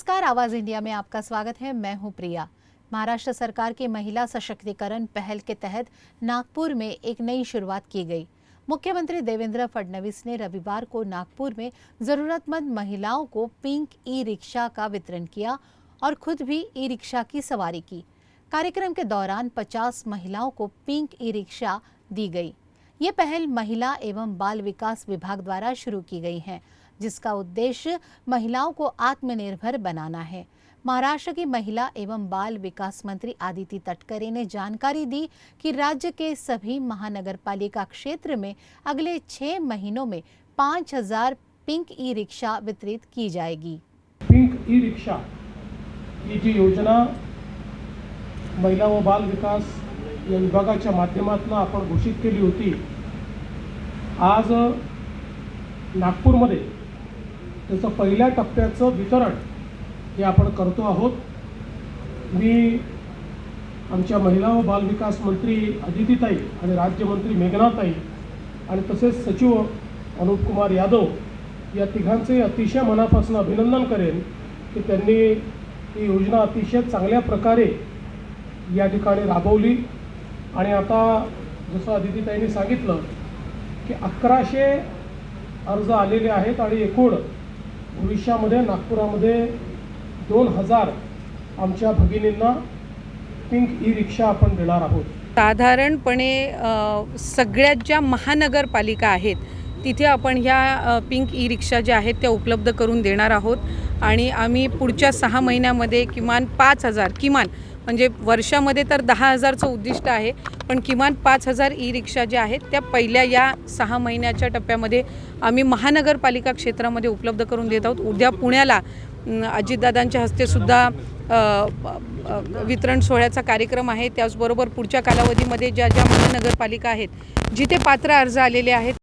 नमस्कार, आवाज इंडिया में आपका स्वागत है। मैं हूं प्रिया। महाराष्ट्र सरकार की महिला सशक्तिकरण पहल के तहत नागपुर में एक नई शुरुआत की गई। मुख्यमंत्री देवेंद्र फडणवीस ने रविवार को नागपुर में जरूरतमंद महिलाओं को पिंक ई रिक्शा का वितरण किया और खुद भी ई रिक्शा की सवारी की। कार्यक्रम के दौरान 50 महिलाओं को पिंक ई रिक्शा दी गई। ये पहल महिला एवं बाल विकास विभाग द्वारा शुरू की गई है, जिसका उद्देश्य महिलाओं को आत्मनिर्भर बनाना है। महाराष्ट्र की महिला एवं बाल विकास मंत्री आदिति तटकरे ने जानकारी दी कि राज्य के सभी महानगरपालिका क्षेत्र में अगले 6 महीनों में 5000 पिंक ई रिक्शा वितरित की जाएगी। पिंक ई रिक्शा ही जी योजना महिला व बाल विकास या विभागाच्या माध्यमातून आपण घोषित केली होती, आज नागपूरमध्ये त्याचं पहिल्या टप्प्याचं वितरण हे आपण करतो आहोत। मी आमच्या महिला व बाल विकास मंत्री अदितीताई आणि राज्यमंत्री मेघनाताई आणि तसेच सचिव अनुप कुमार यादव या तिघांचे अतिशय मनापासून अभिनंदन करेन की त्यांनी ही योजना अतिशय चांगल्या प्रकारे या ठिकाणी राबवली। आणि आता जसं अदितीताईंनी सांगितलं की 1100 अर्ज आलेले आहेत आणि एकूण भविष्यामध्ये नागपुरामध्ये 2000 आमच्या भगिनींना पिंक ई रिक्शा आपण देणार आहोत। साधारणपणे सगळ्यात ज्या महानगरपालिका आहेत तिथे आपण ह्या पिंक ई रिक्षा ज्या आहेत त्या उपलब्ध करून देणार आहोत आणि आम्ही पुढच्या 6 महिन्यामध्ये किमान 5000 किमान म्हणजे वर्षामध्ये तर 10,000चं उद्दिष्ट आहे, पण किमान 5000 ई रिक्षा ज्या आहेत त्या पहिल्या या 6 महिन्याच्या टप्प्यामध्ये आम्ही महानगरपालिका क्षेत्रामध्ये उपलब्ध करून देत आहोत। उद्या पुण्याला अजितदादांच्या हस्ते सुद्धा वितरण सोहळ्याचा कार्यक्रम आहे। त्याचबरोबर पुढच्या कालावधीमध्ये ज्या ज्या महानगरपालिका आहेत जिथे पात्र अर्ज आलेले आहेत